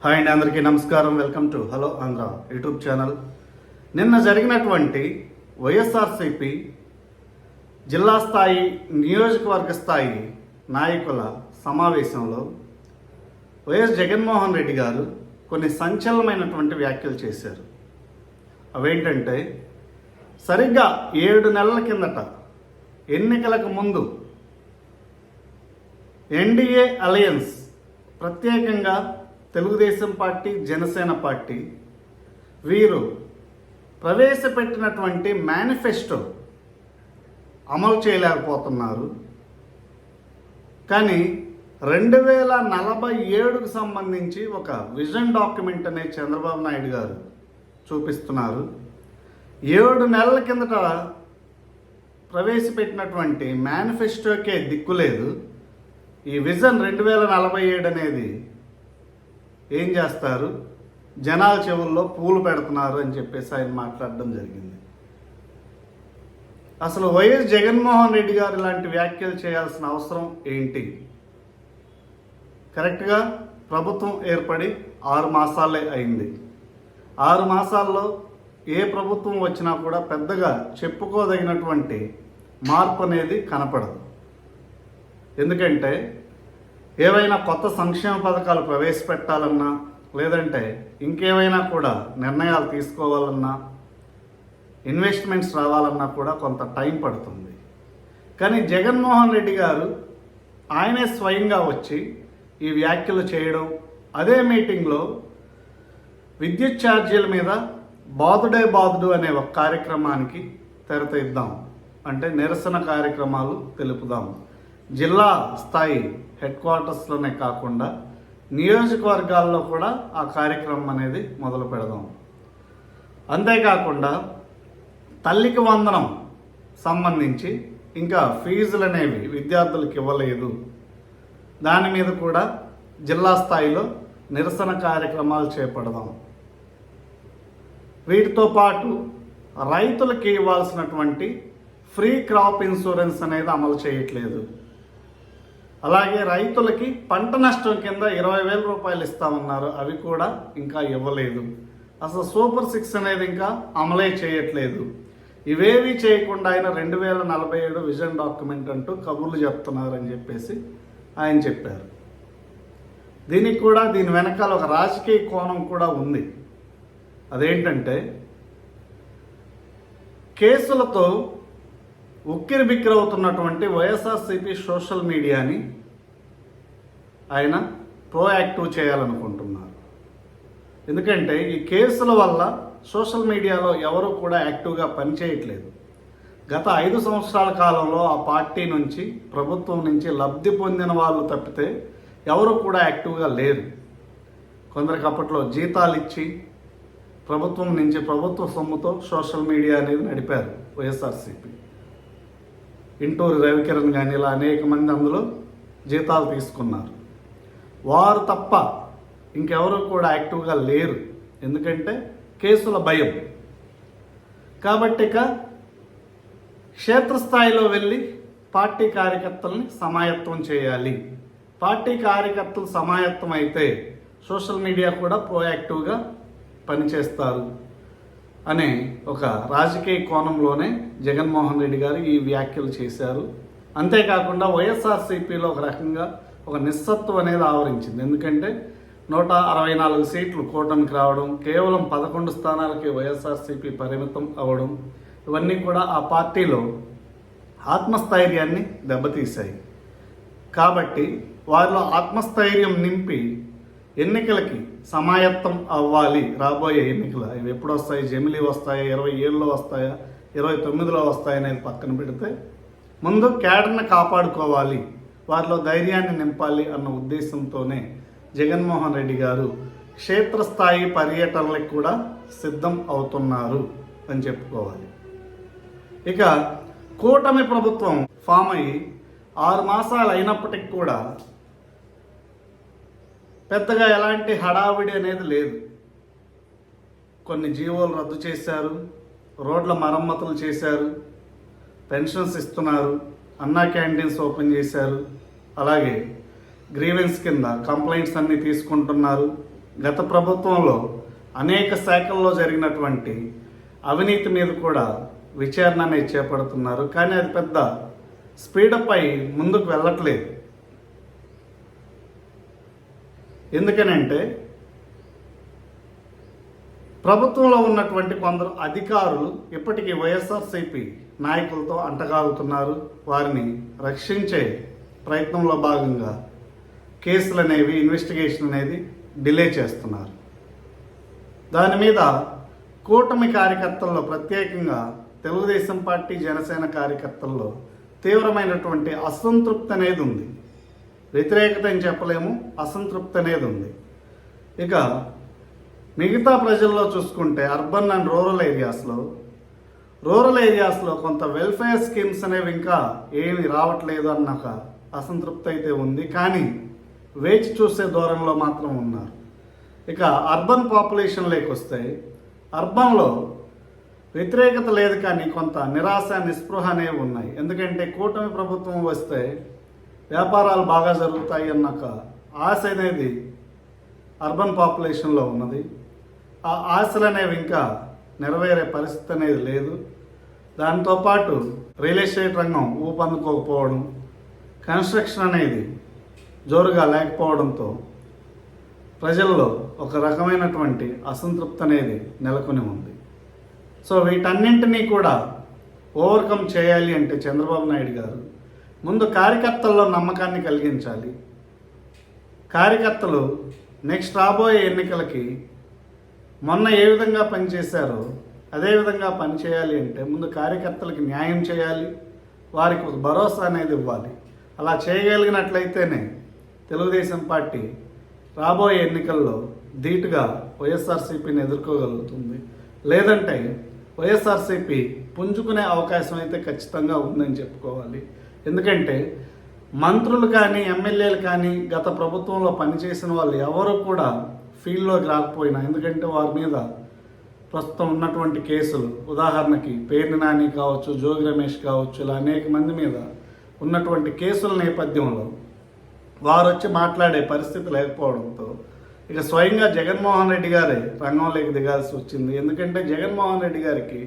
Hi అండి, అందరికీ నమస్కారం. Welcome to hello Andhra YouTube channel. నిన్న జరిగినటువంటి వైఎస్ఆర్సీపీ జిల్లా స్థాయి నియోజకవర్గ స్థాయి నాయకుల సమావేశంలో వైఎస్ జగన్మోహన్ రెడ్డి గారు కొన్ని సంచలనమైనటువంటి వ్యాఖ్యలు చేశారు. అవేంటంటే, సరిగ్గా 7 నెలల కిందట ఎన్నికలకు ముందు ఎన్డీఏ అలయన్స్, ప్రత్యేకంగా తెలుగుదేశం పార్టీ, జనసేన పార్టీ వీరు ప్రవేశపెట్టినటువంటి మేనిఫెస్టో అమలు చేయలేకపోతున్నారు. కానీ 2047కు సంబంధించి ఒక విజన్ డాక్యుమెంట్ అనేది చంద్రబాబు నాయుడు గారు చూపిస్తున్నారు. 7 నెలల కిందట ప్రవేశపెట్టినటువంటి మేనిఫెస్టోకే దిక్కులేదు. ఈ విజన్ 2047 అనేది ఏం చేస్తారు, జనాల చెవుల్లో పూలు పెడుతున్నారు అని చెప్పేసి ఆయన మాట్లాడడం జరిగింది. అసలు వైఎస్ జగన్మోహన్ రెడ్డి గారు ఇలాంటి వ్యాఖ్యలు చేయాల్సిన అవసరం ఏంటి? కరెక్ట్గా ప్రభుత్వం ఏర్పడి 6 మాసాలే అయింది. 6 మాసాల్లో ఏ ప్రభుత్వం వచ్చినా కూడా పెద్దగా చెప్పుకోదగినటువంటి మార్పు అనేది కనపడదు. ఎందుకంటే ఏవైనా కొత్త సంక్షేమ పథకాలు ప్రవేశపెట్టాలన్నా, లేదంటే ఇంకేమైనా కూడా నిర్ణయాలు తీసుకోవాలన్నా, ఇన్వెస్ట్మెంట్స్ రావాలన్నా కూడా కొంత టైం పడుతుంది. కానీ జగన్మోహన్ రెడ్డి గారు ఆయనే స్వయంగా వచ్చి ఈ వ్యాఖ్యలు చేయడం, అదే మీటింగ్లో విద్యుత్ ఛార్జీల మీద బాదుడు అనే ఒక కార్యక్రమానికి తెరతీద్దాం, అంటే నిరసన కార్యక్రమాలు తెలుపుదాం, జిల్లా స్థాయి హెడ్ క్వార్టర్స్లోనే కాకుండా నియోజకవర్గాల్లో కూడా ఆ కార్యక్రమం అనేది మొదలు పెడదాం. అంతేకాకుండా తల్లికి వందనం సంబంధించి ఇంకా ఫీజులు అనేవి విద్యార్థులకు ఇవ్వలేదు, దాని మీద కూడా జిల్లా స్థాయిలో నిరసన కార్యక్రమాలు చేపడదాం. వీటితో పాటు రైతులకి ఇవ్వాల్సినటువంటి ఫ్రీ క్రాప్ ఇన్సూరెన్స్ అనేది అమలు చేయట్లేదు. అలాగే రైతులకి పంట నష్టం కింద 20,000 రూపాయలు ఇస్తామన్నారు, అవి కూడా ఇంకా ఇవ్వలేదు. అసలు సూపర్ 6 అనేది ఇంకా అమలే చేయట్లేదు. ఇవేవి చేయకుండా ఆయన 2047 విజన్ డాక్యుమెంట్ అంటూ కబుర్లు చెప్తున్నారని చెప్పేసి ఆయన చెప్పారు. దీని వెనకాల ఒక రాజకీయ కోణం కూడా ఉంది. అదేంటంటే, కేసులతో ఉక్కిరి బిక్కిరవుతున్నటువంటి వైఎస్ఆర్సీపీ సోషల్ మీడియాని ఆయన ప్రోయాక్టివ్ చేయాలనుకుంటున్నారు. ఎందుకంటే ఈ కేసుల వల్ల సోషల్ మీడియాలో ఎవరు కూడా యాక్టివ్గా పనిచేయట్లేదు. గత 5 సంవత్సరాల కాలంలో ఆ పార్టీ నుంచి, ప్రభుత్వం నుంచి లబ్ధి పొందిన వాళ్ళు తప్పితే ఎవరు కూడా యాక్టివ్గా లేరు. కొందరికి అప్పట్లో జీతాలు ఇచ్చి ప్రభుత్వం నుంచి, ప్రభుత్వ సొమ్ముతో సోషల్ మీడియా అనేది నడిపారు వైఎస్ఆర్సీపీ. ఇంటూరి రవికిరణ్ కానీ ఇలా అనేక మంది అందులో జీతాలు తీసుకున్నారు. వారు తప్ప ఇంకెవరు కూడా యాక్టివ్గా లేరు. ఎందుకంటే కేసుల భయం. కాబట్టి ఇక క్షేత్రస్థాయిలో వెళ్ళి పార్టీ కార్యకర్తల్ని సమాయత్తం చేయాలి. పార్టీ కార్యకర్తలు సమాయత్తం అయితే సోషల్ మీడియా కూడా ప్రోయాక్టివ్గా పనిచేస్తారు అనే ఒక రాజకీయ కోణంలోనే జగన్మోహన్ రెడ్డి గారు ఈ వ్యాఖ్యలు చేశారు. అంతేకాకుండా వైఎస్ఆర్సీపీలో ఒక రకంగా ఒక నిస్సత్వం అనేది ఆవరించింది. ఎందుకంటే 164 సీట్లు కూటమికి రావడం, కేవలం 11 స్థానాలకి వైఎస్ఆర్సీపీ పరిమితం అవ్వడం, ఇవన్నీ కూడా ఆ పార్టీలో ఆత్మస్థైర్యాన్ని దెబ్బతీశాయి. కాబట్టి వారిలో ఆత్మస్థైర్యం నింపి ఎన్నికలకి సమాయత్తం అవ్వాలి. రాబోయే ఎన్నికలు ఇవి ఎప్పుడు వస్తాయి, జమిలీ వస్తాయా, 27లో వస్తాయా, 29లో వస్తాయనేది పక్కన పెడితే ముందు క్యాడర్ని కాపాడుకోవాలి, వారిలో ధైర్యాన్ని నింపాలి అన్న ఉద్దేశంతోనే జగన్మోహన్ రెడ్డి గారు క్షేత్రస్థాయి పర్యటనలకు కూడా సిద్ధం అవుతున్నారు అని చెప్పుకోవాలి. ఇక కూటమి ప్రభుత్వం ఫామ్ అయ్యి 6 మాసాలు అయినప్పటికి కూడా పెద్దగా ఎలాంటి హడావిడి అనేది లేదు. కొన్ని జీవోలు రద్దు చేశారు, రోడ్ల మరమ్మతులు చేశారు, పెన్షన్స్ ఇస్తున్నారు, అన్నా క్యాంటీన్స్ ఓపెన్ చేశారు, అలాగే గ్రీవెన్స్ కింద కంప్లైంట్స్ అన్నీ తీసుకుంటున్నారు, గత ప్రభుత్వంలో అనేక శాఖల్లో జరిగినటువంటి అవినీతి మీద కూడా విచారణ అనేది చేపడుతున్నారు. కానీ అది పెద్ద స్పీడప్ అయి ముందుకు వెళ్ళట్లేదు. ఎందుకనంటే ప్రభుత్వంలో ఉన్నటువంటి కొందరు అధికారులు ఇప్పటికీ వైఎస్ఆర్సీపీ నాయకులతో అంటగాగుతున్నారు. వారిని రక్షించే ప్రయత్నంలో భాగంగా కేసులు అనేవి, ఇన్వెస్టిగేషన్ అనేది డిలే చేస్తున్నారు. దాని మీద కూటమి కార్యకర్తల్లో, ప్రత్యేకంగా తెలుగుదేశం పార్టీ, జనసేన కార్యకర్తల్లో తీవ్రమైనటువంటి అసంతృప్తి అనేది ఉంది. వ్యతిరేకత అని చెప్పలేము, అసంతృప్తి అనేది ఉంది. ఇక మిగతా ప్రజల్లో చూసుకుంటే అర్బన్ అండ్ రూరల్ ఏరియాస్లో కొంత వెల్ఫేర్ స్కీమ్స్ అనేవి ఇంకా ఏమి రావట్లేదు అన్న ఒక అసంతృప్తి అయితే ఉంది. కానీ వేచి చూసే దూరంలో మాత్రం ఉన్నారు. ఇక అర్బన్ పాపులేషన్లోకి వస్తే అర్బన్లో వ్యతిరేకత లేదు, కానీ కొంత నిరాశ, నిస్పృహ అనేవి ఉన్నాయి. ఎందుకంటే కూటమి ప్రభుత్వం వస్తే వ్యాపారాలు బాగా జరుగుతాయి అన్న ఒక ఆశ అనేది అర్బన్ పాపులేషన్లో ఉన్నది. ఆ ఆశలు అనేవి ఇంకా నెరవేరే పరిస్థితి అనేది లేదు. దాంతోపాటు రియల్ ఎస్టేట్ రంగం ఊపందుకోకపోవడం, కన్స్ట్రక్షన్ అనేది జోరుగా లేకపోవడంతో ప్రజల్లో ఒక రకమైనటువంటి అసంతృప్తి అనేది నెలకొని ఉంది. సో వీటన్నింటినీ కూడా ఓవర్కమ్ చేయాలి అంటే చంద్రబాబు నాయుడు గారు ముందు కార్యకర్తల్లో నమ్మకాన్ని కలిగించాలి. కార్యకర్తలు నెక్స్ట్ రాబోయే ఎన్నికలకి మొన్న ఏ విధంగా పనిచేశారో అదేవిధంగా పనిచేయాలి అంటే ముందు కార్యకర్తలకి న్యాయం చేయాలి, వారికి ఒక భరోసా అనేది ఇవ్వాలి. అలా చేయగలిగినట్లయితేనే తెలుగుదేశం పార్టీ రాబోయే ఎన్నికల్లో ధీటుగా వైఎస్ఆర్సీపీని ఎదుర్కోగలుగుతుంది. లేదంటే వైఎస్ఆర్సీపీ పుంజుకునే అవకాశం అయితే ఖచ్చితంగా ఉందని చెప్పుకోవాలి. ఎందుకంటే మంత్రులు కానీ, ఎమ్మెల్యేలు కానీ గత ప్రభుత్వంలో పనిచేసిన వాళ్ళు ఎవరు కూడా ఫీల్డ్లోకి రాకపోయినా, ఎందుకంటే వారి మీద ప్రస్తుతం ఉన్నటువంటి కేసులు, ఉదాహరణకి పేర్ని నాని కావచ్చు, జోగి రమేష్ కావచ్చు, ఇలా అనేక మంది మీద ఉన్నటువంటి కేసుల నేపథ్యంలో వారు వచ్చి మాట్లాడే పరిస్థితి లేకపోవడంతో ఇక స్వయంగా జగన్మోహన్ రెడ్డి గారే రంగంలోకి దిగాల్సి వచ్చింది. ఎందుకంటే జగన్మోహన్ రెడ్డి గారికి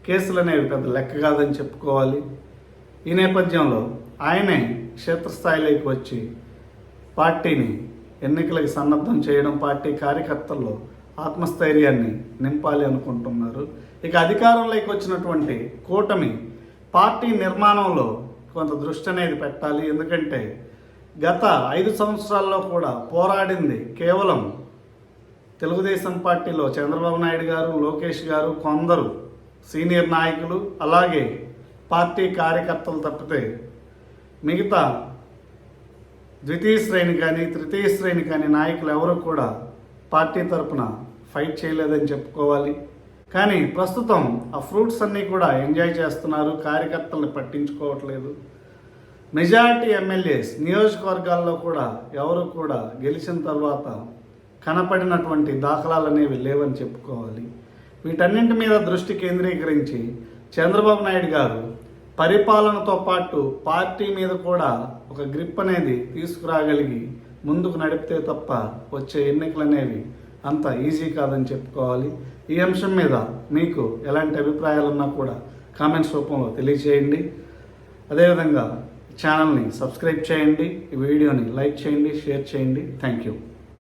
కేసులు అనేవి పెద్ద లెక్క కాదని చెప్పుకోవాలి. ఈ నేపథ్యంలో ఆయనే క్షేత్రస్థాయిలోకి వచ్చి పార్టీని ఎన్నికలకు సన్నద్ధం చేయడం, పార్టీ కార్యకర్తల్లో ఆత్మస్థైర్యాన్ని నింపాలి అనుకుంటున్నారు. ఇక అధికారంలోకి వచ్చినటువంటి కూటమి పార్టీ నిర్మాణంలో కొంత దృష్టి అనేది పెట్టాలి. ఎందుకంటే గత 5 సంవత్సరాల్లో కూడా పోరాడింది కేవలం తెలుగుదేశం పార్టీలో చంద్రబాబు నాయుడు గారు, లోకేష్ గారు, కొందరు సీనియర్ నాయకులు, అలాగే పార్టీ కార్యకర్తలు తప్పితే మిగతా ద్వితీయ శ్రేణి కానీ, తృతీయ శ్రేణి కానీ నాయకులు ఎవరు కూడా పార్టీ తరపున ఫైట్ చేయలేదని చెప్పుకోవాలి. కానీ ప్రస్తుతం ఆ ఫ్రూట్స్ అన్నీ కూడా ఎంజాయ్ చేస్తున్నారు, కార్యకర్తలను పట్టించుకోవట్లేదు. మెజారిటీ ఎమ్మెల్యేస్ నియోజకవర్గాల్లో కూడా ఎవరు కూడా గెలిచిన తర్వాత కనపడినటువంటి దాఖలాలు అనేవి లేవని చెప్పుకోవాలి. వీటన్నింటి మీద దృష్టి కేంద్రీకరించి చంద్రబాబు నాయుడు గారు పరిపాలనతో పాటు పార్టీ మీద కూడా ఒక గ్రిప్ అనేది తీసుకురాగలిగి ముందుకు నడిపితే తప్ప వచ్చే ఎన్నికలు అనేవి అంత ఈజీ కాదని చెప్పుకోవాలి. ఈ అంశం మీద మీకు ఎలాంటి అభిప్రాయాలున్నా కూడా కామెంట్స్ రూపంలో తెలియజేయండి. అదేవిధంగా ఛానల్ని సబ్స్క్రైబ్ చేయండి, ఈ వీడియోని లైక్ చేయండి, షేర్ చేయండి. Thank you.